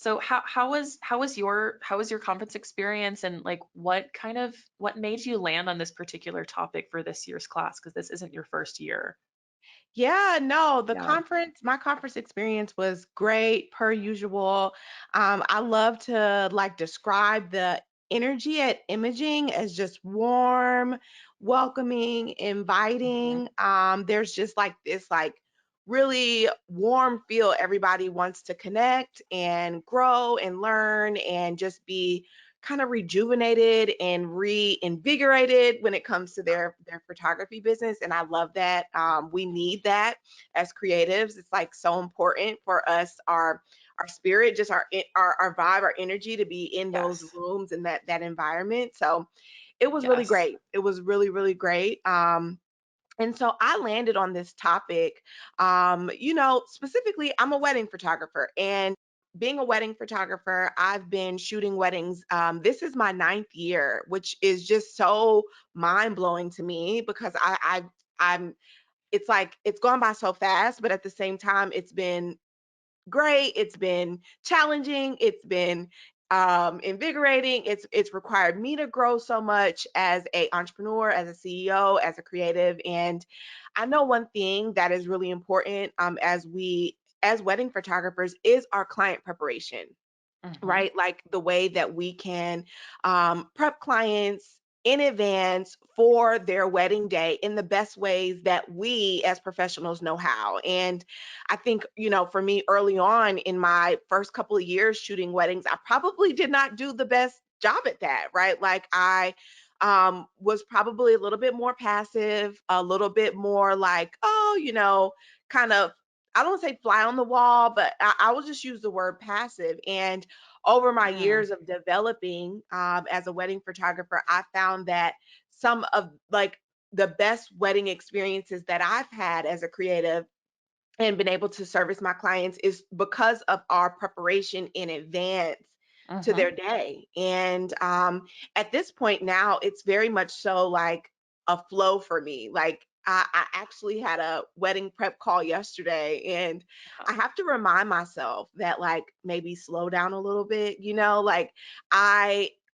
So how was your conference experience, and like what made you land on this particular topic for this year's class? Because this isn't your first year. Yeah, no, Yeah. my conference experience was great per usual. I love to like describe the energy at Imaging as just warm, welcoming, Mhm. inviting. There's just like this like really warm feel. Everybody wants to connect and grow and learn and just be kind of rejuvenated and reinvigorated when it comes to their photography business, and I love that. We need that as creatives. It's like so important for us, our spirit, just our vibe, our energy to be in those Yes. rooms and that environment. So it was really Yes. great. It was really great. And so I landed on this topic. Specifically, I'm a wedding photographer. And being a wedding photographer, I've been shooting weddings. This is my ninth year, which is just so mind blowing to me because I'm, it's like it's gone by so fast, but at the same time, it's been great. It's been challenging. It's been invigorating. It's required me to grow so much as a entrepreneur, as a CEO, as a creative. And I know one thing that is really important as wedding photographers is our client preparation, Hmm. right? Like the way that we can prep clients in advance for their wedding day in the best ways that we as professionals know how. And I think, for me early on in my first couple of years shooting weddings, I probably did not do the best job at that, right? Like I was probably a little bit more passive, a little bit more like, oh, kind of, I don't say fly on the wall, but I will just use the word passive. And over my Mm. years of developing as a wedding photographer, I found that some of like the best wedding experiences that I've had as a creative and been able to service my clients is because of our preparation in advance to Hmm. their day. And at this point now, it's very much so like a flow for me. Like I actually had a wedding prep call yesterday, and I have to remind myself that like maybe slow down a little bit. Like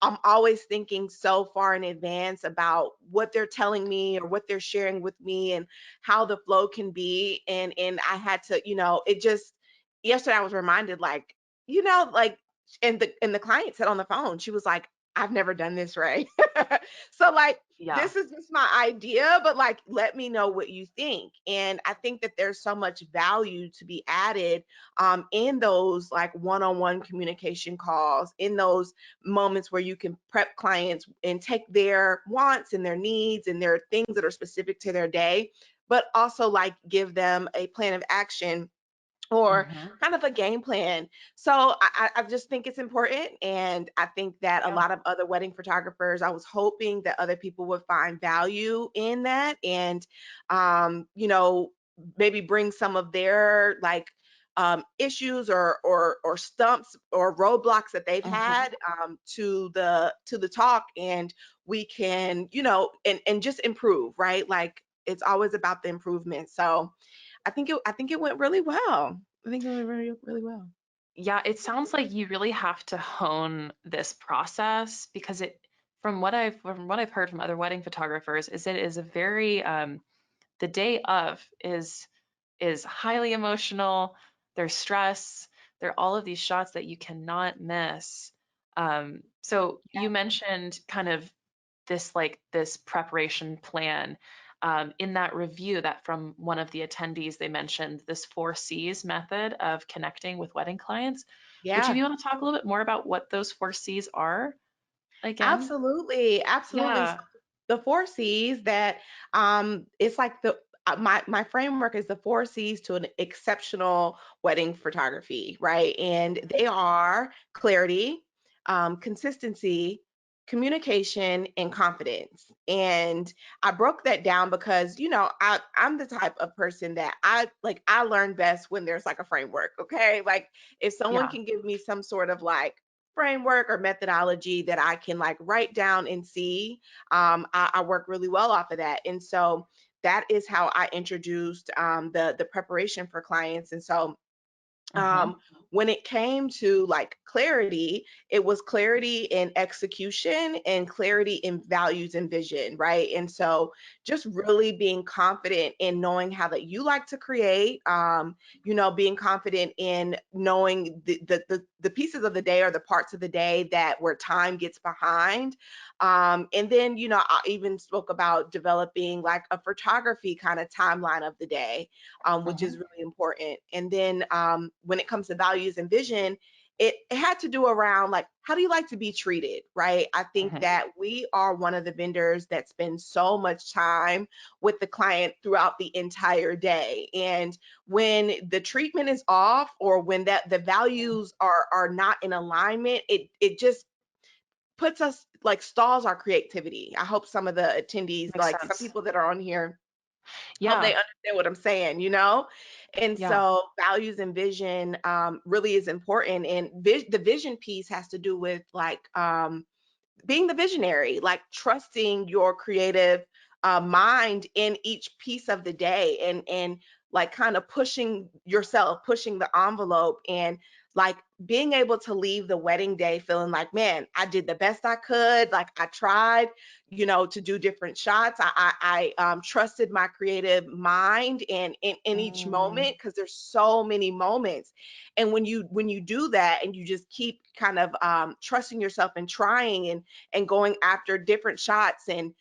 I'm always thinking so far in advance about what they're telling me or what they're sharing with me, and how the flow can be. And I had to, it just yesterday I was reminded like, like, and the client said on the phone, she was like, I've never done this, Ray. So like Yeah. this is just my idea, but like let me know what you think. And I think that there's so much value to be added in those like one-on-one communication calls, in those moments where you can prep clients and take their wants and their needs and their things that are specific to their day, but also like give them a plan of action or Hmm. kind of a game plan. So I just think it's important. And I think that a Yeah. lot of other wedding photographers, I was hoping that other people would find value in that and, maybe bring some of their like issues or stumps or roadblocks that they've Hmm. had to the talk, and we can and just improve, right? Like it's always about the improvement. So I think it went really well. I think it went really well. Yeah, it sounds like you really have to hone this process because from what I've heard from other wedding photographers is it is a very the day of is highly emotional. There's stress. There are all of these shots that you cannot miss. So you mentioned kind of this preparation plan. In that review that from one of the attendees, they mentioned this 4 C's method of connecting with wedding clients. Would you Yeah, be able to talk a little bit more about what those 4 C's are again? absolutely, absolutely. So Yeah. the 4 C's that it's like my framework is the 4 C's to an exceptional wedding photography, right? And they are clarity, consistency, communication, and confidence. And I broke that down because I'm the type of person that I learn best when there's like a framework. Okay, like if someone Yeah. can give me some sort of like framework or methodology that I can like write down and see, I work really well off of that. And so that is how I introduced the preparation for clients. And so Hmm. um, when it came to like clarity, it was clarity in execution and clarity in values and vision, right? And so just really being confident in knowing how that you like to create, being confident in knowing the pieces of the day or the parts of the day that where time gets behind. And then, I even spoke about developing like a photography kind of timeline of the day, which is Mhm. really important. And then when it comes to values and vision, it had to do around like, how do you like to be treated, right? I think Mhm. that we are one of the vendors that spends so much time with the client throughout the entire day. And when the treatment is off or when that the Mhm. values are not in alignment, it just puts us like stalls our creativity. I hope some of the attendees, Makes like some sense. people that are on here, hope they Yeah. understand what I'm saying, you know? And Yeah. so values and vision really is important. And the vision piece has to do with like being the visionary, like trusting your creative mind in each piece of the day, and like kind of pushing yourself, pushing the envelope, and like being able to leave the wedding day feeling like, man, I did the best I could. Like I tried, to do different shots. I trusted my creative mind and in each Mm. moment because there's so many moments. And when you do that and you just keep kind of trusting yourself and trying and going after different shots and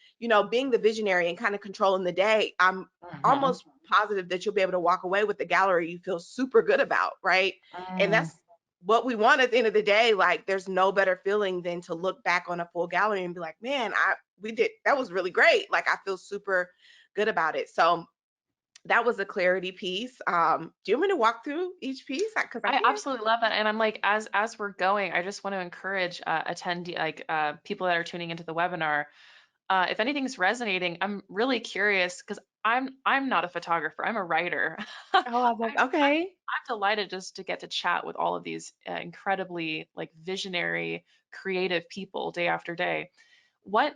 being the visionary and kind of controlling the day, I'm Mhm. almost positive that you'll be able to walk away with the gallery you feel super good about, right? And Mm. that's what we want at the end of the day. Like there's no better feeling than to look back on a full gallery and be like, man, I we did that was really great. Like I feel super good about it. So that was a clarity piece. Do you want me to walk through each piece? Because I I can. absolutely love that, and I'm like, as we're going, I just want to encourage attendee like people that are tuning into the webinar. If anything's resonating, I'm really curious because I'm not a photographer. I'm a writer. Oh, I was like, okay. I'm delighted just to get to chat with all of these incredibly like visionary, creative people day after day. What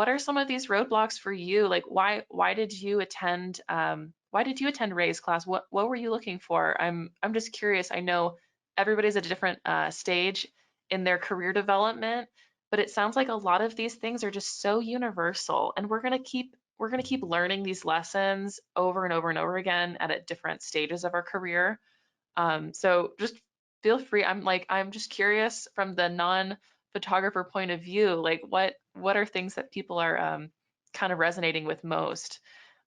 are some of these roadblocks for you? Like why did you attend Ray's class? What were you looking for? I'm just curious. I know everybody's at a different stage in their career development, but it sounds like a lot of these things are just so universal, and we're gonna keep learning these lessons over and over and over again at different stages of our career. So just feel free. I'm just curious from the non-photographer point of view, like what are things that people are kind of resonating with most?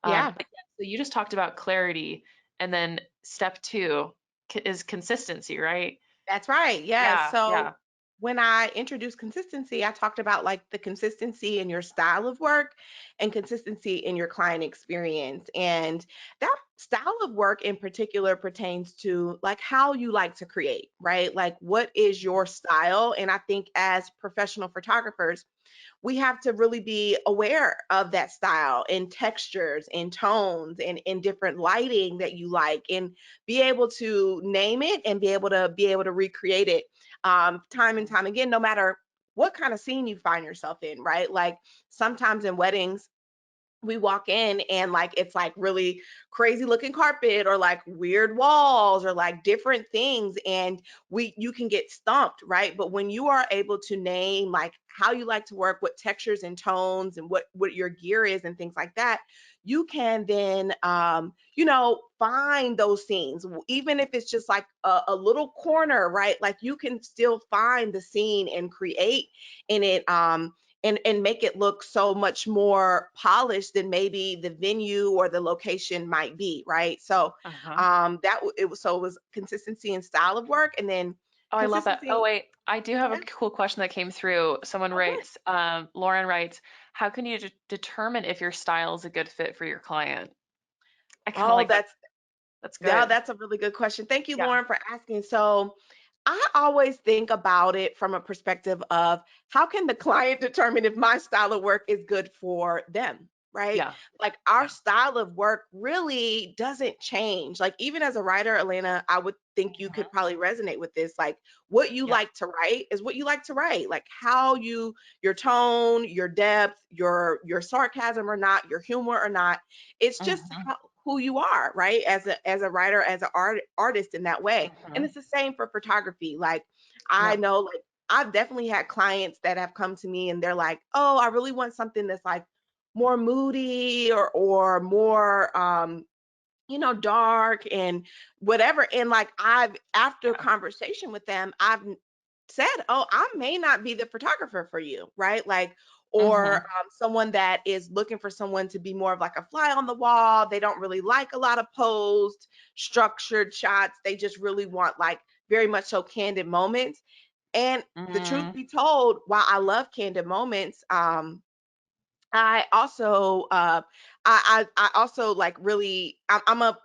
Yeah. But yeah, so you just talked about clarity, and then step two is consistency, right? That's right. Yes. Yeah, So yeah. when I introduced consistency, I talked about like the consistency in your style of work and consistency in your client experience. And that style of work in particular pertains to like how you like to create, right? Like what is your style? And I think as professional photographers, we have to really be aware of that style and textures and tones and different lighting that you like, and be able to name it and be able to recreate it time and time again, no matter what kind of scene you find yourself in, right? Like sometimes in weddings we walk in and like it's like really crazy looking carpet or like weird walls or like different things, and we you can get stumped, right? But when you are able to name like how you like to work, what textures and tones and what your gear is and things like that, you can then find those scenes, even if it's just like a little corner, right? Like you can still find the scene and create in it, and make it look so much more polished than maybe the venue or the location might be, right? So Uh-huh. it was consistency and style of work, and then Oh, I love that. Oh, consistency. wait, I do have a Yeah. cool question that came through. Someone Okay. writes, Lauren writes, how can you determine if your style is a good fit for your client? I kind of Oh, like that. that's That's yeah, good. that's a really good question. Thank you, Yeah. Lauren, for asking. So I always think about it from a perspective of how can the client determine if my style of work is good for them, right? Yeah. Like our Yeah. style of work really doesn't change. Like even as a writer, Elena, I would think you could Mhm. probably resonate with this. Like what you Yeah. like to write is what you like to write. Like how you your tone, your depth, your sarcasm or not, your humor or not. It's just Mhm. who you are, right? As a writer, as an artist in that way. And Mhm. it's the same for photography. Like I Yep. know like I've definitely had clients that have come to me and they're like, "Oh, I really want something that's like more moody or more dark and whatever." And like I've after Yeah. conversation with them, I've said, "Oh, I may not be the photographer for you," right? Like or Mhm. someone that is looking for someone to be more of like a fly on the wall. They don't really like a lot of posed, structured shots. They just really want like very much so candid moments. And the truth Mhm. be told, while I love candid moments, I also I also like really I'm a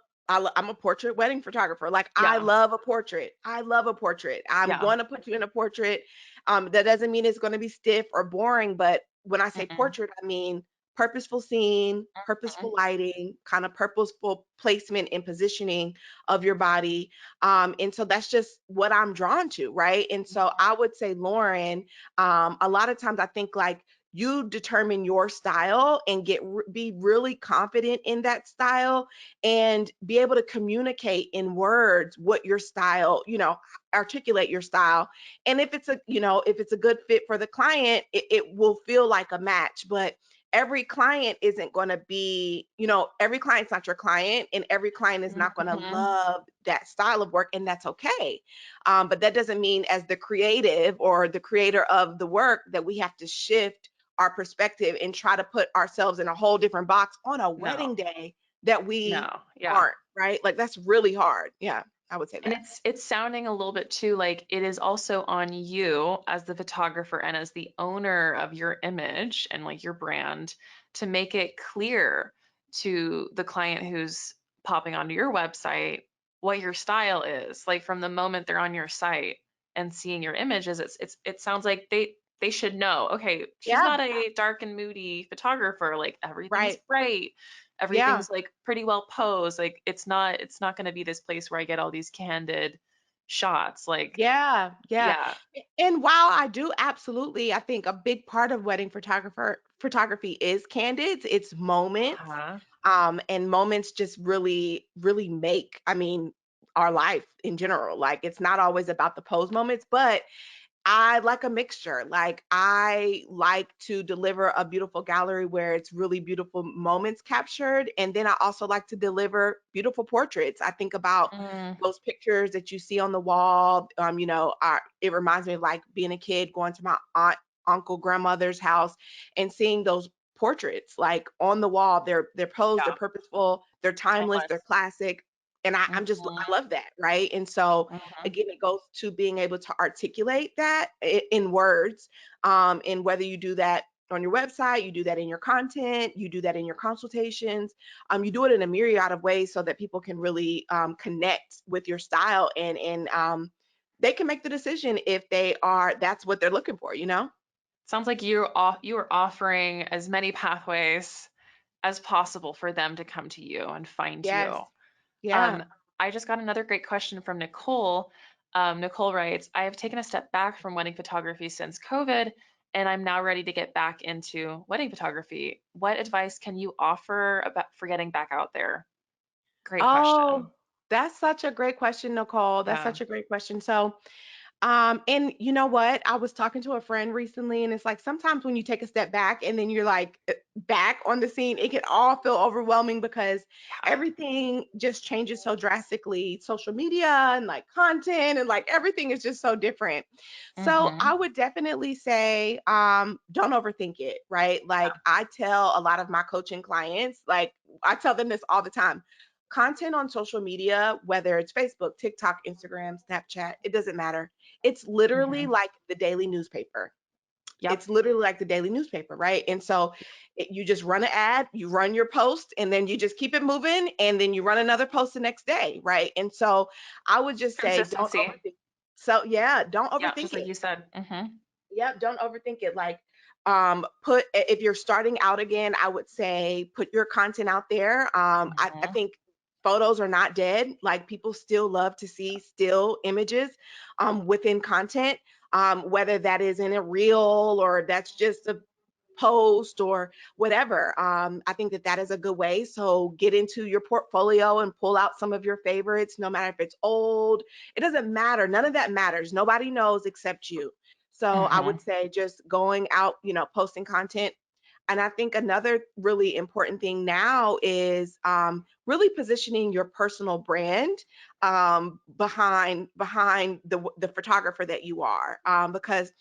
portrait wedding photographer. Like I Yeah. love a portrait. I love a portrait. I'm Yeah. going to put you in a portrait. That doesn't mean it's going to be stiff or boring, but when I say Mm-mm. portrait, I mean purposeful scene, Mhm. purposeful lighting, kind of purposeful placement and positioning of your body. And so that's just what I'm drawn to, right? And so I would say, Lauren, a lot of times I think like you determine your style and be really confident in that style and be able to communicate in words what your style, articulate your style. And if it's if it's a good fit for the client, it will feel like a match. But every client isn't going to be, every client's not your client and every client is not going to Mhm. love that style of work, and that's okay. But that doesn't mean as the creative or the creator of the work that we have to shift our perspective and try to put ourselves in a whole different box on a No. wedding day that we No. Yeah. aren't, right? Like that's really hard. Yeah, I would say And that. it's sounding a little bit too like it is also on you as the photographer and as the owner of your image and like your brand to make it clear to the client who's popping onto your website what your style is. Like from the moment they're on your site and seeing your images, it sounds like they should know, okay, she's Yeah, not a dark and moody photographer. Like everything is right. bright, Yeah. everything's like pretty well posed. Like it's not going to be this place where I get all these candid shots. Like, Yeah, yeah. yeah. And while I do absolutely, I think a big part of wedding photography is candid. It's moments. Uh-huh. And moments just really, really make, I mean, our life in general. Like it's not always about the pose moments, but I like a mixture. Like I like to deliver a beautiful gallery where it's really beautiful moments captured. And then I also like to deliver beautiful portraits. I think about Mm, those pictures that you see on the wall. It reminds me of like being a kid going to my aunt, uncle, grandmother's house and seeing those portraits like on the wall. They're posed, they're yeah. purposeful, they're timeless, they're Timeless. classic. And I Mhm. love that, right? And so Mhm. again, it goes to being able to articulate that in words. And whether you do that on your website, you do that in your content, you do that in your consultations, you do it in a myriad of ways so that people can really connect with your style and they can make the decision if that's what they're looking for, you know? Sounds like you are offering as many pathways as possible for them to come to you and find Yes. you. Yeah. Um, I just got another great question from Nicole. Nicole writes, I have taken a step back from wedding photography since COVID, and I'm now ready to get back into wedding photography. What advice can you offer about for getting back out there? Great Oh, question. that's such a great question, Nicole. That's Yeah. such a great question. So, and you know what? I was talking to a friend recently, and it's like sometimes when you take a step back and then you're like back on the scene, it can all feel overwhelming because Yeah. everything just changes so drastically. Social media and like content and like everything is just so different. So Mm-hmm. I would definitely say, don't overthink it, right? Like Yeah. I tell a lot of my coaching clients, like I tell them this all the time. Content on social media, whether it's Facebook, TikTok, Instagram, Snapchat, it doesn't matter. It's literally Mm-hmm. like the daily newspaper. Yep. It's literally like the daily newspaper, right? And so you just run an ad, you run your post, and then you just keep it moving, and then you run another post the next day, right? And so I would just say, don't Consistency. overthink. So yeah, don't Yeah, overthink just like it. you said. Mm-hmm. Yep, don't overthink it. Like, put if you're starting out again, I would say put your content out there. I Mhm. think photos are not dead. Like people still love to see still images within content, whether that is in a reel or that's just a post or whatever. I think that that is a good way. So get into your portfolio and pull out some of your favorites, no matter if it's old. It doesn't matter. None of that matters. Nobody knows except you. So I Mhm. would say just going out, posting content. And I think another really important thing now is really positioning your personal brand behind the photographer that you are, because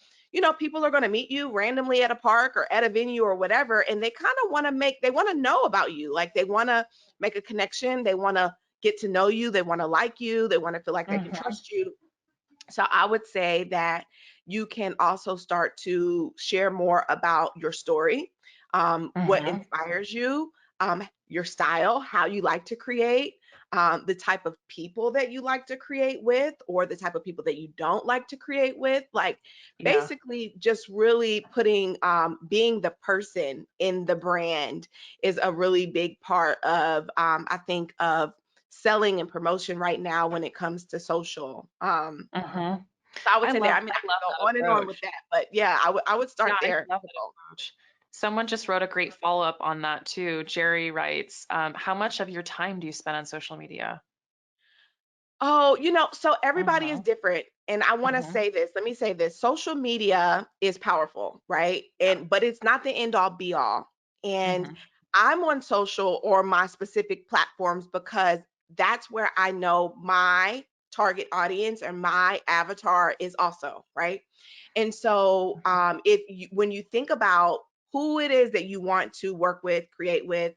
people are going to meet you randomly at a park or at a venue or whatever, and they kind of they want to know about you. Like they want to make a connection. They want to get to know you. They want to like you. They want to feel like they can Mhm. trust you. So I would say that you can also start to share more about your story, what Mhm. inspires you, your style, how you like to create, the type of people that you like to create with, or the type of people that you don't like to create with. Like Yeah. basically, just really putting being the person in the brand is a really big part of, I think, of selling and promotion right now when it comes to social. Mhm. So I would say that. I mean, I I love could go that on and on with approach. that, but yeah, I would Yeah, start I there. love that approach. Someone just wrote a great follow-up on that too. Jerry writes, how much of your time do you spend on social media? Oh, so everybody is Mhm. different. And I want to Mhm. say this. Let me say this. Social media is powerful, right? Yeah. But it's not the end all be all. And Mhm. I'm on social or my specific platforms because that's where I know my target audience and my avatar is also, right? And so if you, when you think about who it is that you want to work with, create with,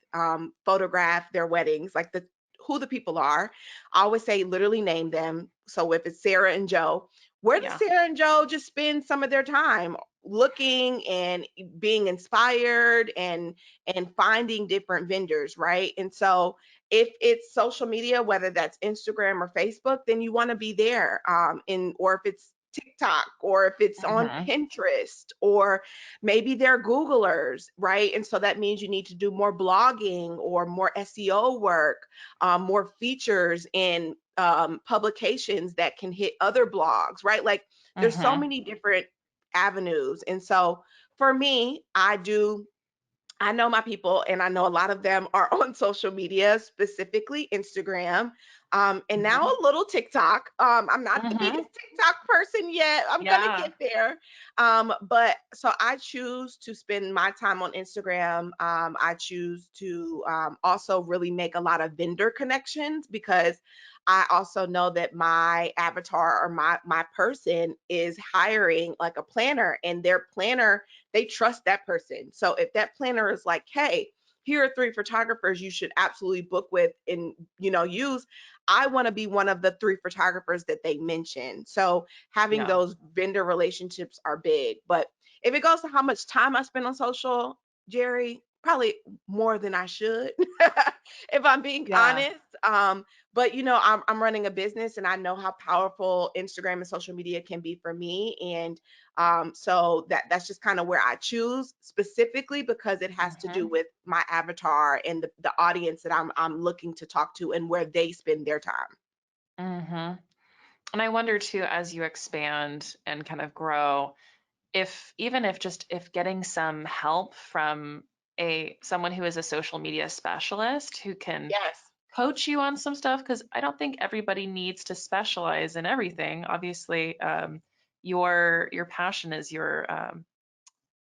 photograph their weddings, like the who the people are, I always say literally name them. So if it's Sarah and Joe, where does Yeah. Sarah and Joe just spend some of their time looking and being inspired and finding different vendors, right? And so if it's social media, whether that's Instagram or Facebook, then you want to be there. In or if it's TikTok or if it's on Mhm. Pinterest or maybe they're Googlers, right? And so that means you need to do more blogging or more SEO work, more features in publications that can hit other blogs, right? Like there's so Mhm. many different avenues. And so for me, I know my people, and I know a lot of them are on social media, specifically Instagram, and now Mhm. a little TikTok. I'm not the Mhm. biggest TikTok person yet. I'm gonna Yeah. get there. But so I choose to spend my time on Instagram. I choose to also really make a lot of vendor connections because I also know that my avatar or my person is hiring like a planner, and their planner, they trust that person. So if that planner is like, hey, here are three photographers you should absolutely book with and use, I want to be one of the three photographers that they mention. So having Yeah. those vendor relationships are big. But if it goes to how much time I spend on social, Jerry, probably more than I should, if I'm being Yeah. honest. But I'm running a business, and I know how powerful Instagram and social media can be for me. And so that's just kind of where I choose specifically because it has to do Mhm. with my avatar and the audience that I'm looking to talk to and where they spend their time. Mhm. And I wonder too, as you expand and kind of grow, if even if just if getting some help from a someone who is a social media specialist who can Yes. coach you on some stuff, because I don't think everybody needs to specialize in everything. Obviously, your passion is your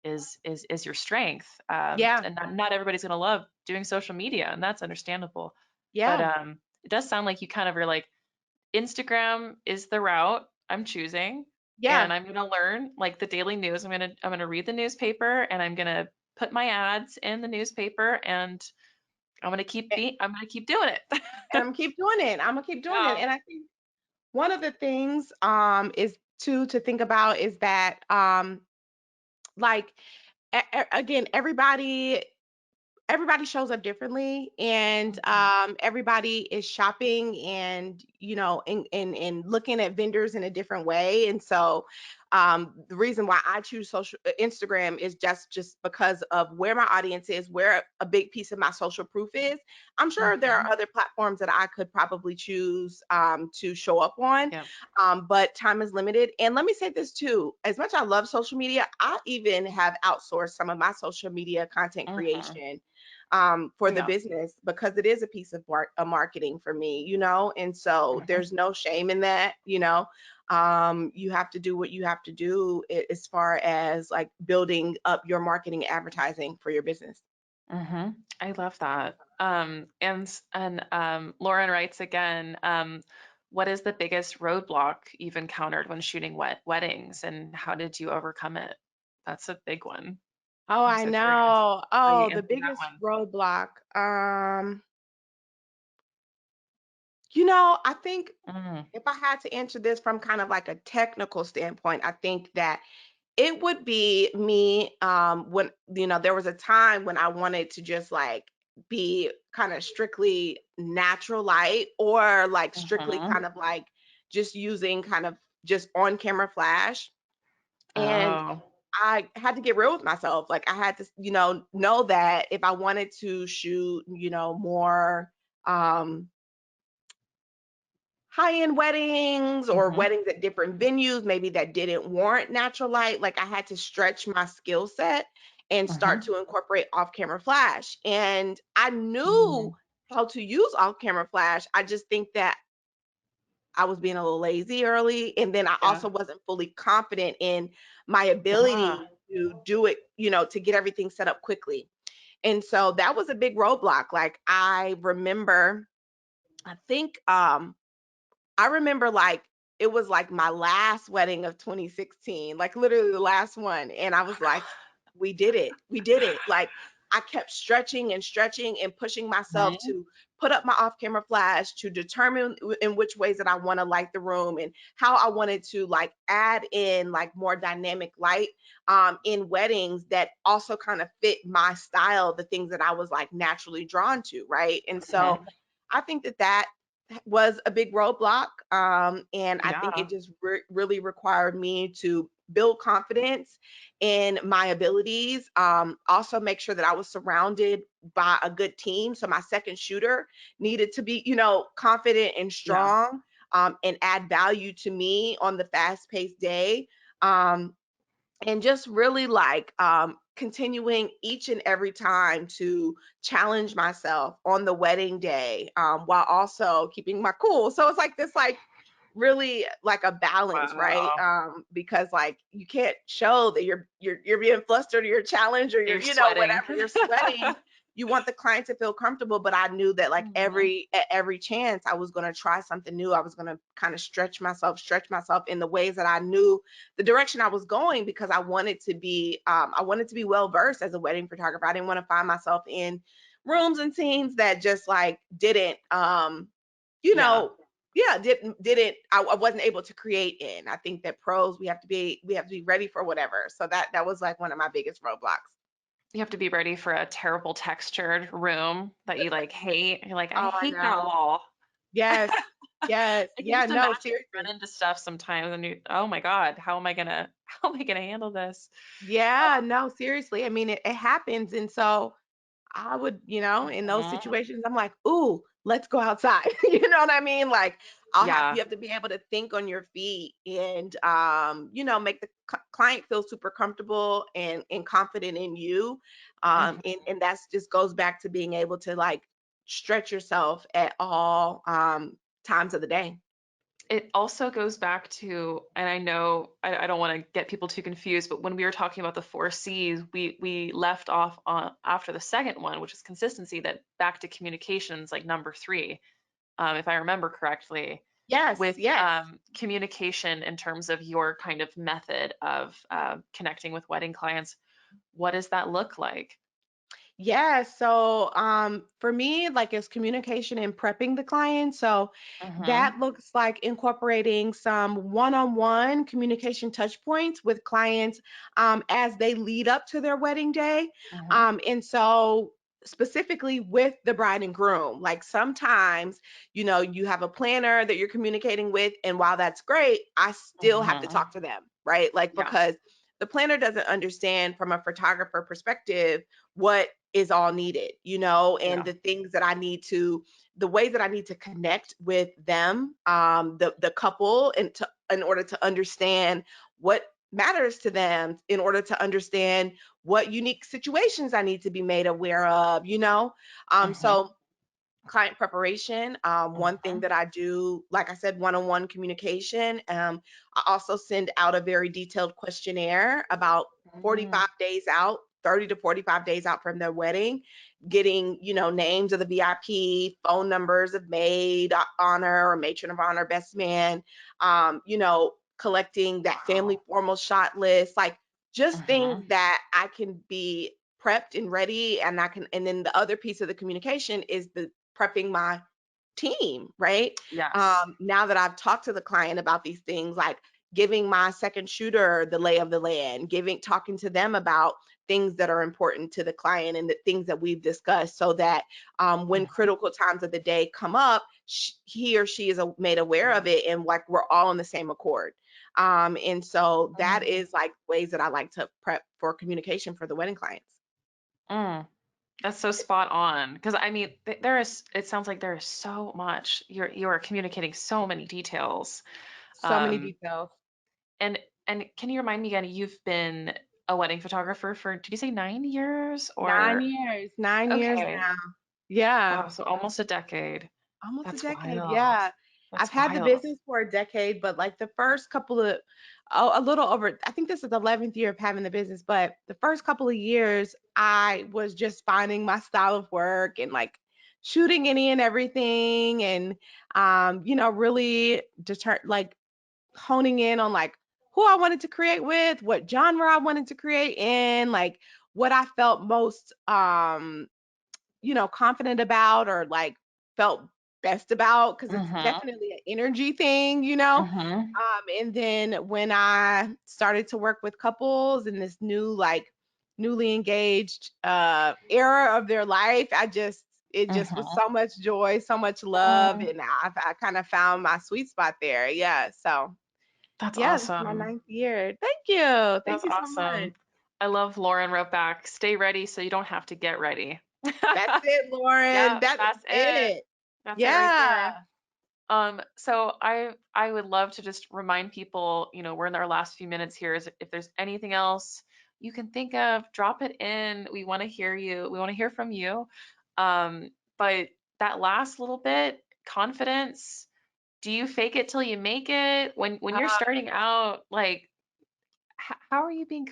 is your strength, Yeah. and not everybody's gonna love doing social media, and that's understandable. But Yeah. it does sound like you kind of are like Instagram is the route I'm choosing, Yeah. and I'm gonna learn like the daily news. I'm gonna read the newspaper, and I'm gonna put my ads in the newspaper, and I'm gonna keep doing it. And I'm keep doing it. I'm gonna keep doing it. Yeah. And I think one of the things is to think about is that like again, everybody shows up differently, and Mhm. everybody is shopping and and looking at vendors in a different way. And so The reason why I choose social Instagram is just because of where my audience is, where a big piece of my social proof is. I'm sure there are Mhm. other platforms that I could probably choose to show up on, Yeah. but time is limited. And let me say this too: as much as I love social media, I even have outsourced some of my social media content Mhm. creation for the Yeah. business because it is a piece of marketing for me, you know. And so Mhm. there's no shame in that, you know. You have to do what you have to do as far as like building up your marketing advertising for your business. Mhm. I love that. Lauren writes again, what is the biggest roadblock you've encountered when shooting weddings, and how did you overcome it? That's a big one. Oh, I'm I so curious know. how you Oh, the answer that biggest one. roadblock. You know, I think Mm, if I had to answer this from kind of like a technical standpoint, I think that it would be me, when, you know, there was a time when I wanted to just like be kind of strictly natural light, or like strictly mhm. kind of like just using kind of just on camera flash. And Oh, I had to get real with myself. Like I had to, you know that if I wanted to shoot, you know, more um high-end weddings or mhm, weddings at different venues, maybe that didn't warrant natural light, like I had to stretch my skill set and start mhm, to incorporate off-camera flash. And I knew mm, how to use off-camera flash. I just think that I was being a little lazy early. And then I yeah, also wasn't fully confident in my yeah, ability to do it, you know, to get everything set up quickly. And so that was a big roadblock. Like I remember, I think I remember like it was like my last wedding of 2016, like literally the last one. And I was like, we did it. We did it. Like I kept stretching and stretching and pushing myself mhm, to put up my off camera flash to determine in which ways that I want to light the room and how I wanted to like add in like more dynamic light in weddings that also kind of fit my style, the things that I was like naturally drawn to. Right. And so mhm. I think that that was a big roadblock. And I think Yeah, it just really required me to build confidence in my abilities. Also, make sure that I was surrounded by a good team. So, my second shooter needed to be, you know, confident and yeah, strong and add value to me on the fast paced day. Um, and just really like continuing each and every time to challenge myself on the wedding day while also keeping my cool. So it's like this like really like a balance, right? wow. Because like you can't show that you're being flustered or you're challenged or you're, You're you know, sweating. whatever, you're sweating. You want the client to feel comfortable, but I knew that like Mhm, at every chance I was going to try something new. I was going to kind of stretch myself in the ways that I knew the direction I was going, because I wanted to be well versed as a wedding photographer. I didn't want to find myself in rooms and scenes that just like didn't you yeah. know, yeah, didn't I wasn't able to create in. I think that pros, we have to be ready for whatever. So that was like one of my biggest roadblocks. You have to be ready for a terrible textured room that you like hate. You're like, I Oh, I hate that know. wall. Yes. Yes. I can Yeah, just no, imagine you seriously. run into stuff sometimes and you, oh my God, how am I gonna handle this? Yeah, no, seriously. I mean, it happens. And so I would, you know, in those Mhm. situations, I'm like, "Ooh, let's go outside." You know what I mean? Like, Yeah. you have to be able to think on your feet and, you know, make the client feel super comfortable and confident in you. Mhm. And that's just goes back to being able to like stretch yourself at all times of the day. It also goes back to, and I know I don't want to get people too confused, but when we were talking about the four C's, we left off on after the second one, which is consistency, that back to communications, like number three, if I remember correctly, Yes, with yes. communication in terms of your kind of method of connecting with wedding clients. What does that look like? Yeah, so for me, like it's communication and prepping the client. So Mm-hmm. that looks like incorporating some one-on-one communication touch points with clients as they lead up to their wedding day. Mm-hmm. And so specifically with the bride and groom, like sometimes, you know, you have a planner that you're communicating with, and while that's great, I still have to Mm-hmm. talk to them. right? Like, Yeah. because the planner doesn't understand from a photographer perspective what is all needed, and Yeah. the things that I need to, the ways that I need to connect with them, the couple, and in order to understand what matters to them, in order to understand what unique situations I need to be made aware of. Mhm. So client preparation, one thing Mhm. that I do, like I said, one-on-one communication. I also send out a very detailed questionnaire about Mm. 45 days out, 30 to 45 days out from their wedding, getting, names of the VIP, phone numbers of maid honor or matron of honor, best man, collecting that family Wow. formal shot list, like just things Mhm. that I can be prepped and ready, and and then the other piece of the communication is the prepping my team, right? Yes. Now that I've talked to the client about these things, like giving my second shooter the lay of the land, talking to them about things that are important to the client and the things that we've discussed, so that when Mhm. critical times of the day come up, he or she is made aware of Yeah. it, and like we're all on the same accord. And so that Mm. is like ways that I like to prep for communication for the wedding clients. Mm. That's so spot on. Because I mean, there is. It sounds like there is so much. You are communicating so many details. So many Um, details. and can you remind me again? You've been a wedding photographer for, did you say 9 years 9 or? years, 9 years Okay. now. Yeah, Wow. So almost a decade. almost a That's decade, wild. yeah. I've That's had the wild. business for a decade, but, like, the first couple of a little over, I think this is the 11th year of having the business, but the first couple of years, I was just finding my style of work and, like, shooting any and everything, and, really like, honing in on, like, who I wanted to create with, what genre I wanted to create in, like, what I felt most, confident about, or like felt best about, because it's Mhm. definitely an energy thing. Mhm. And then when I started to work with couples in this new, like, newly engaged era of their life, it just was Mhm. so much joy, so much love, Mm. and I kind of found my sweet spot there. Yeah. So That's yeah, this is my awesome. ninth year. Thank you. Thank That's you so much. awesome. I love Lauren wrote back, "Stay ready so you don't have to get ready." That's it, Lauren. Yep, That's that's it. it. That's it right Yeah. there. So I would love to just remind people, we're in our last few minutes here, is if there's anything else you can think of, drop it in. We want to hear you. We want to hear from you. But that last little bit, confidence, do you fake it till you make it? When you're starting out, like, how are you being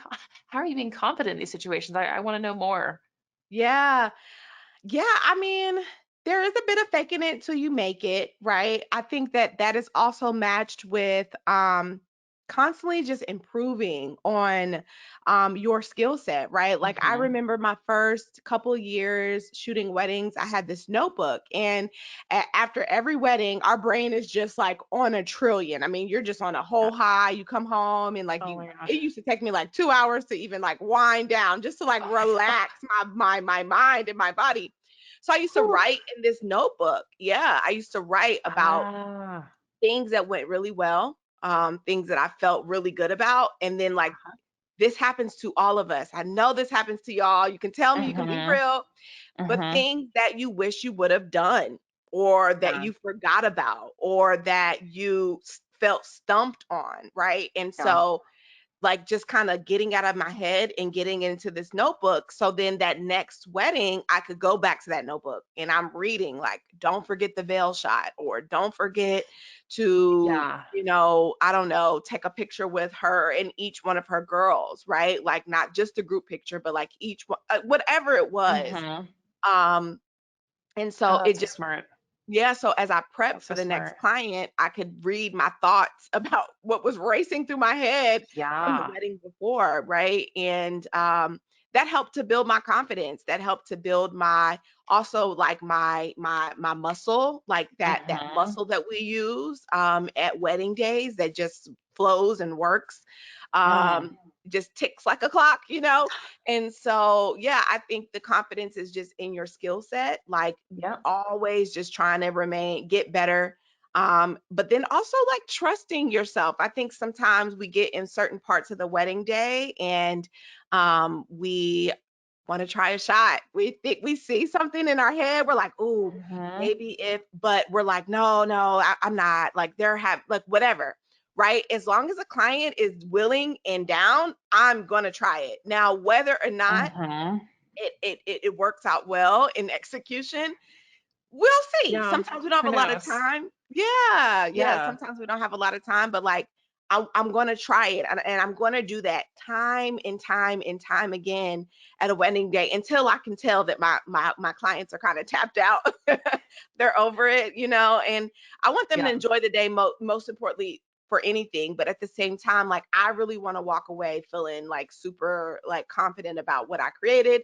how are you being confident in these situations? I want to know more. Yeah. Yeah, I mean, there is a bit of faking it till you make it, right? I think that that is also matched with constantly just improving on your skill set, right? Like, I Mhm. remember my first couple years shooting weddings, I had this notebook, and after every wedding, our brain is just like on a trillion. I mean, you're just on a Yeah. whole high. You come home and, like, Oh you my gosh. it used to take me like 2 hours to even, like, wind down, just to, like, relax my mind and my body. So I used to Whew. write in this notebook. Yeah, I used to write about Ah. things that went really well, things that I felt really good about, and then, like, Uh-huh. this happens to all of us. I know this happens to y'all. You can tell me, you can be Mhm. real, but Mhm. things that you wish you would have done, or that Yeah. you forgot about, or that you felt stumped on, right? And Yeah. so, like, just kind of getting out of my head and getting into this notebook, so then that next wedding I could go back to that notebook and I'm reading, like, don't forget the veil shot, or don't forget to, Yeah. I don't know, take a picture with her and each one of her girls, right? Like, not just a group picture, but like each one, whatever it was. Mhm. um and Oh, so it that's so just, smart. yeah, so as I prepped That's for so the next smart. client, I could read my thoughts about what was racing through my head from the Yeah. wedding before, right? And that helped to build my confidence. That helped to build my, also, like, my muscle, like that Mhm. muscle that we use at wedding days, that just flows and works. Mm. Just ticks like a clock. And so, yeah, I think the confidence is just in your skill set, like, Yep. always just trying to get better, But then also like trusting yourself. I think sometimes we get in certain parts of the wedding day and we want to try a shot. We think we see something in our head. We're like, "Ooh, Mhm. maybe if," but we're like, "No, no, I'm not." Like they're have like whatever, right? As long as a client is willing and down, I'm gonna try it. Now, whether or not Mhm. it works out well in execution, we'll see. Yeah. Sometimes we don't have Who a lot of knows? time. Yeah, yeah. Yeah. Sometimes we don't have a lot of time, but like I'm going to try it, and I'm going to do that time and time and time again at a wedding day until I can tell that my clients are kind of tapped out. They're over it, and I want them to Yeah. enjoy the day most importantly for anything, but at the same time like I really want to walk away feeling like super like confident about what I created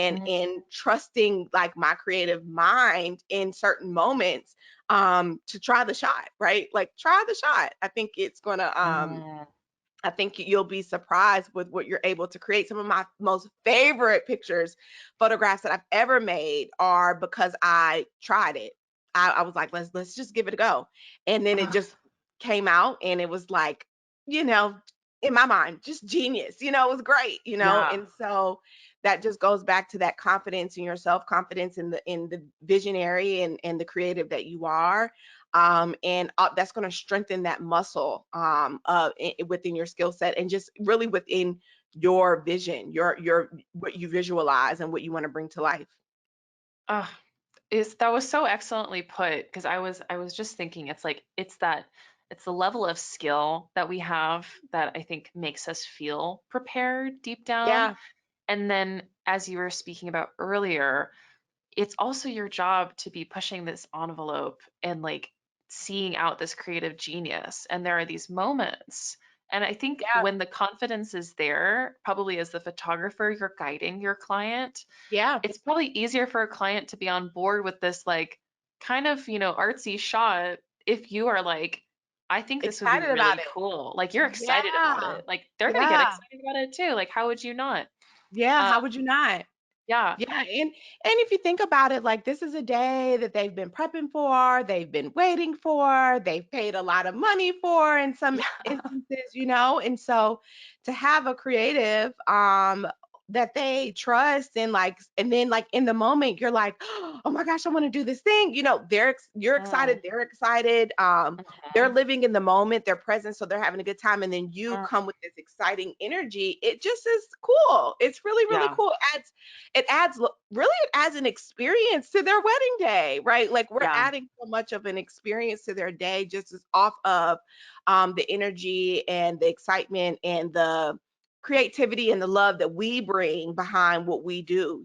Mhm. and trusting like my creative mind in certain moments to try the shot, right? Like try the shot. I think it's going to Mhm. I think you'll be surprised with what you're able to create. Some of my most favorite pictures, photographs that I've ever made are because I tried it. I was like, let's just give it a go. And then it Ugh, just came out and it was like, you know, in my mind, just genius. It was great, yeah. and so that just goes back to that confidence in yourself, confidence in the visionary and the creative that you are, and that's going to strengthen that muscle within your skill set and just really within your vision, your what you visualize and what you want to bring to life. Ugh, is that was so excellently put because I was just thinking it's like it's the level of skill that we have that I think makes us feel prepared deep down. Yeah, And then as you were speaking about earlier, it's also your job to be pushing this envelope and like seeing out this creative genius. And there are these moments. And I think yeah, when the confidence is there, probably as the photographer, you're guiding your client, yeah. it's probably easier for a client to be on board with this like kind of, artsy shot if you are like, I think this would be Excited about really it. cool. Like you're excited about Yeah, it. Like they're gonna get yeah, excited about it too. Like how would you not? yeah. Um, How would you not? yeah. Yeah, and if you think about it, like this is a day that they've been prepping for, they've been waiting for, they've paid a lot of money for in some Yeah. instances, and so to have a creative that they trust and like and then like in the moment you're like, "Oh my gosh, I want to do this thing." You're Mm, excited, they're excited. They're mhm, living in the moment, they're present, so they're having a good time and then you mm, come with this exciting energy. It just is cool. It's really really yeah. cool. Really it adds an experience to their wedding day, right? Like we're Yeah. adding so much of an experience to their day just as off of the energy and the excitement and the creativity and the love that we bring behind what we do,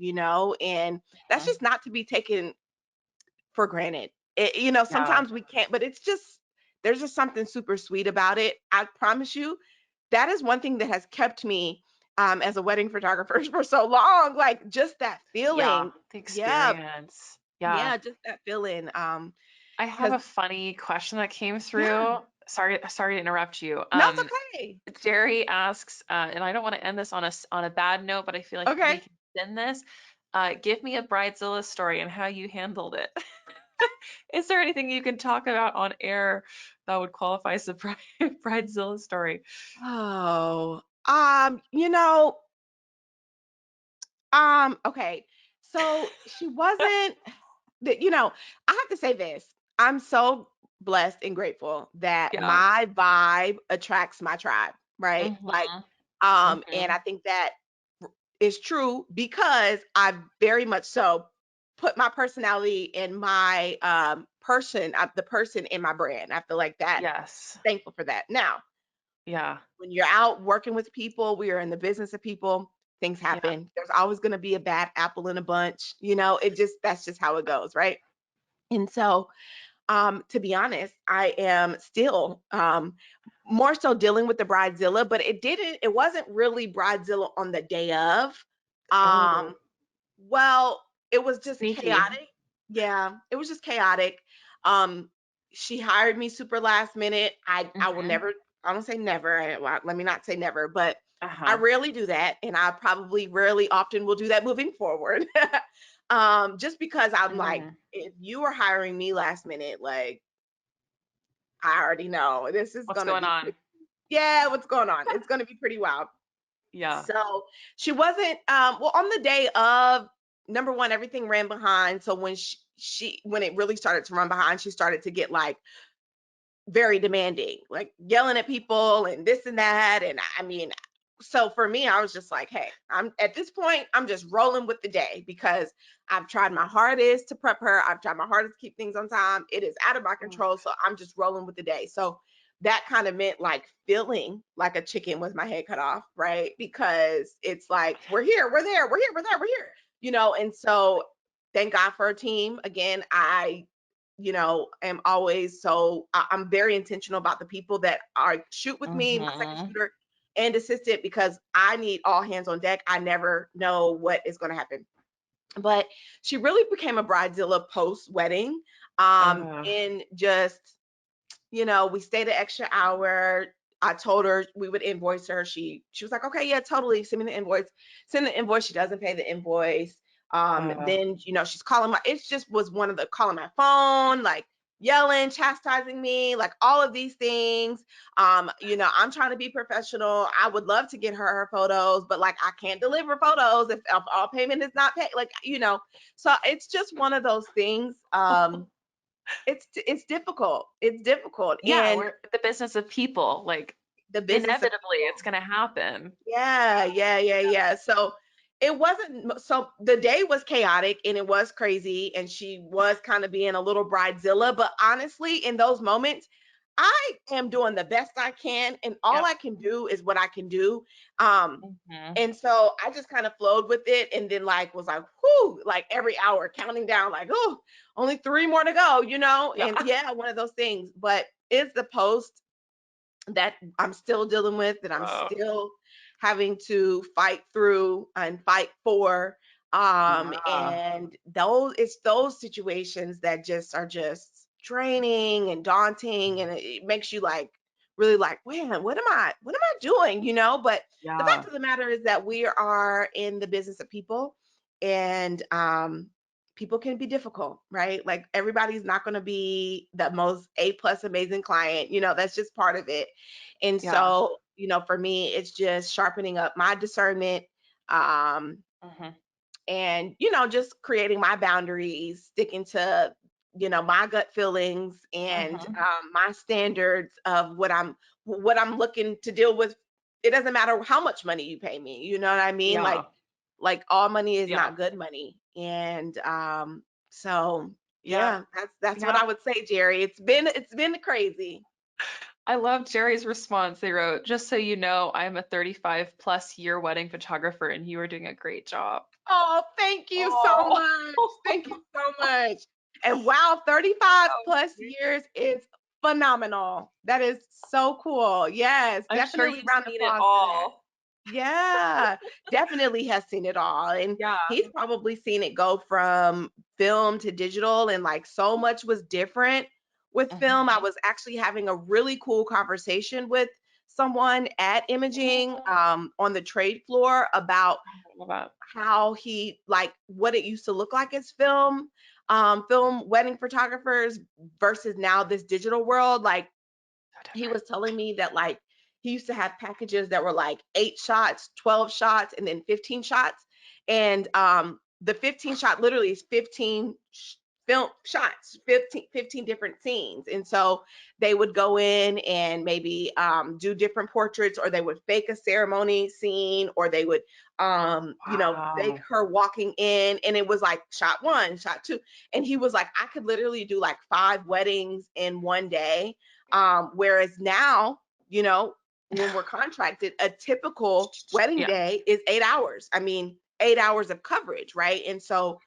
and that's Mhm. just not to be taken for granted. Yeah. Sometimes we can't, but it's just there's just something super sweet about it. I promise you, that is one thing that has kept me as a wedding photographer for so long. Like just that Yeah. feeling. The Yeah, experience. Yeah. yeah, just that feeling. I have Because a funny question that came yeah, through. Sorry to interrupt you. no, it's okay. Jerry asks, and I don't want to end this on a bad note, but I feel like we Okay. can end this. Give me a Bridezilla story and how you handled it. Is there anything you can talk about on air that would qualify as a Bridezilla story? Oh, okay. So she wasn't that, I have to say this. I'm so blessed and grateful that Yeah. my vibe attracts my tribe, right? Like, Mm-hmm. and I Mm-hmm. think that is true because I very much so put my personality and my the person in my brand. I feel like that Yes. thankful for that. Now, Yeah. when you're out working with people, we are in the business of people, things Yeah. happen. There's always going to be a bad apple in a bunch. That's just how it goes, right? And so, to be honest, I am still more so dealing with the bridezilla, but it wasn't really bridezilla on the day of. Oh, Well, it was just sneaky. chaotic. Yeah, it was just chaotic. Um, she hired me super last minute. I will Mm-hmm. never, I don't say never. Well, let me not say never, but I Uh-huh. rarely do that, and I probably rarely often will do that moving forward. Just because I'm like, Mm-hmm. if you are hiring me last minute, like I already know this is What's gonna going be on? pretty. Yeah, what's going on? It's gonna be pretty wild. Yeah. So she wasn't well on the day of number one, everything ran behind. So when she when it really started to run behind, she started to get like very demanding, like yelling at people and this and that. And I mean, so for me, I was just like, hey, I'm at this point, I'm just rolling with the day because I've tried my hardest to prep her. I've tried my hardest to keep things on time. It is out of my Mm. control. So I'm just rolling with the day. So that kind of meant like feeling like a chicken with my head cut off, right? Because it's like, we're here, we're there, we're here, we're there, we're here, and so thank God for a team. Again, I am always I'm very intentional about the people that are shoot with me, my second Mhm. shooter and assistant, because I need all hands on deck. I never know what is going to happen. But she really became a bridezilla post wedding. Ugh. In just we stayed an extra hour. I told her we would invoice her. She was like, okay, yeah, totally. Send me the invoice. Send the invoice. She doesn't pay the invoice. Ugh. Then she's calling my. It just was one of the calling my phone, like yelling, chastising me, like all of these things. I'm trying to be professional. I would love to get her photos, but like I can't deliver photos if all payment is not paid. Like so it's just one of those things. It's difficult. It's difficult. Yeah, And we're the business of people. Like, the business of inevitably, it's people. gonna happen. Yeah, yeah, yeah, yeah. So it wasn't so the day was chaotic and it was crazy and she was kind of being a little bridezilla, but honestly, in those moments, I am doing the best I can and all Yep. I can do is what I can do. Um Mhm. and so I just kind of flowed with it and then like was like, whoo, like every hour counting down, like, oh, only three more to go, Yeah. And yeah, one of those things. But is the post that I'm still dealing with, that I'm Oh, still having to fight through and fight for. yeah. And it's those situations that just are just draining and daunting, and it makes you like really like, man, what am I doing? But the fact Yeah. of the matter is that we are in the business of people, and people can be difficult, right? Like everybody's not going to be the most A plus amazing client. That's just part of it. And Yeah. so, for me, it's just sharpening up my discernment, um, Mhm. and just creating my boundaries, sticking to my gut feelings and Mhm. my standards of what I'm looking to deal with. It doesn't matter how much money you pay me. You know what I mean? Yeah. Like all money is Yeah. not good money. And so Yeah. yeah, that's what Yeah. I would say, Jerry. It's been crazy. I love Jerry's response. They wrote, just so you know, I'm a 35 plus year wedding photographer and you are doing a great job. Oh, thank you so Oh, much. Thank you so much. And wow, 35 oh, plus sweet. years is phenomenal. That is so cool. Yes, I'm sure definitely you've round of seen it applause for that. all. Yeah, definitely has seen it all. And Yeah. he's probably seen it go from film to digital, and like so much was different with film. I Mhm. was actually having a really cool conversation with someone at Imaging Oh, on the trade floor about I love that. how he like what it used to look like as film wedding photographers versus now this digital world. Like So he different. was telling me that like he used to have packages that were like 8 shots, 12 shots, and then 15 shots. And the 15 shot literally is 15 film shots, 15 different scenes. And so they would go in and maybe do different portraits, or they would fake a ceremony scene, or they would fake Wow. her walking in, and it was like shot one, shot two. And he was like, I could literally do like 5 weddings in one day, whereas now, when we're contracted, a typical wedding Yeah. day is 8 hours. I mean, 8 hours of coverage, right? And so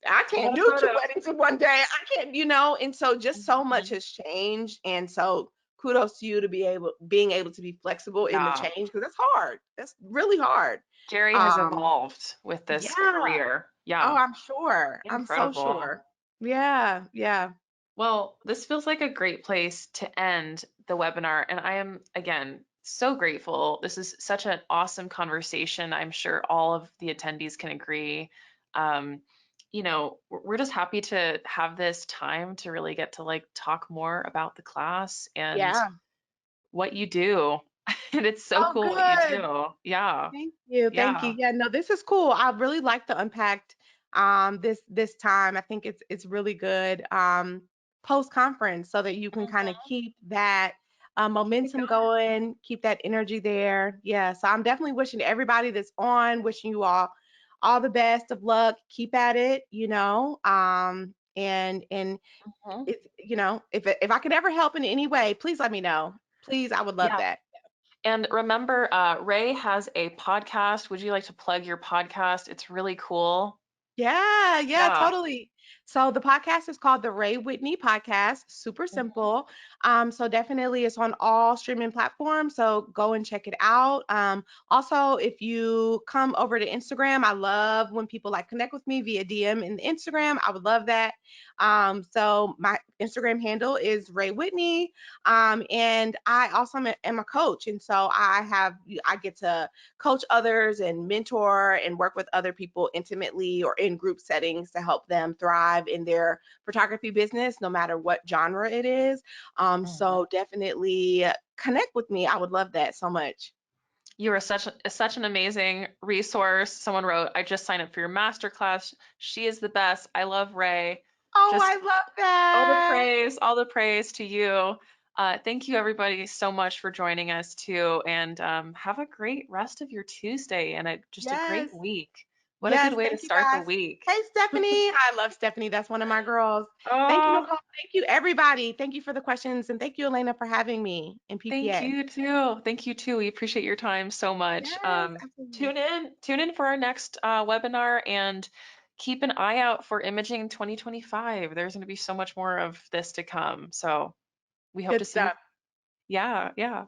I A can't lot of do two photos. weddings in one day. I can't, and so just so much Mhm. has changed. And so kudos to you to being able to be flexible in the Yeah. change, because that's hard. That's really hard. Jerry has Um, evolved with this yeah. career. Oh, Yeah. I'm sure. I'm so Incredible. sure. Yeah, yeah. Well, this feels like a great place to end the webinar. And I am, again, so grateful. This is such an awesome conversation. I'm sure all of the attendees can agree. Um, we're just happy to have this time to really get to like talk more about the class and Yeah. what you do. And it's so Oh, cool what you good. do. Yeah. Thank you. Thank you. Yeah. Yeah, no, this is cool. I really like the unpacked this time. I think it's really good post conference so that you can kind of Mhm. keep that Keep it momentum going. going, keep that energy there. Yeah, so I'm definitely wishing everybody that's on, wishing you all the best of luck. Keep at it, and Mhm. it's if I could ever help in any way, please let me know. Please, I would love Yeah. that. And remember, Ray has a podcast. Would you like to plug your podcast? It's really cool. Yeah, yeah, Yeah. totally. So the podcast is called the Rhea Whitney Podcast. Super Mhm. simple. So definitely it's on all streaming platforms. So go and check it out. Also, if you come over to Instagram, I love when people like connect with me via DM in the Instagram. I would love that. So my Instagram handle is Rhea Whitney. And I also am a coach, and so I get to coach others and mentor and work with other people intimately or in group settings to help them thrive in their photography business, no matter what genre it is. Mhm. So definitely connect with me. I would love that so much. You are such an amazing resource. Someone wrote, I just signed up for your masterclass. She is the best. I love Ray. Oh, I Just love that. all the praise to you. Thank you everybody so much for joining us too, and have a great rest of your Tuesday and just a great Yes. week. What a good Yes. way to Thank you start the guys. week. Hey, Stephanie. I love Stephanie. That's one of my girls. Thank you, Oh, Nicole. Thank you, everybody. Thank you for the questions. And thank you, Elena, for having me in thank PPA. you too. Thank you too. We appreciate your time so much. Yes, absolutely. Tune in for our next webinar and keep an eye out for Imaging 2025. There's going to be so much more of this to come. So we hope to Good see you. stuff. Yeah, yeah.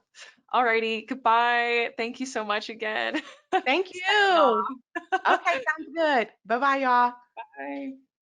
Alrighty, goodbye. Thank you so much again. Thank Signing you. off. Okay, sounds good. Bye-bye, y'all. Bye.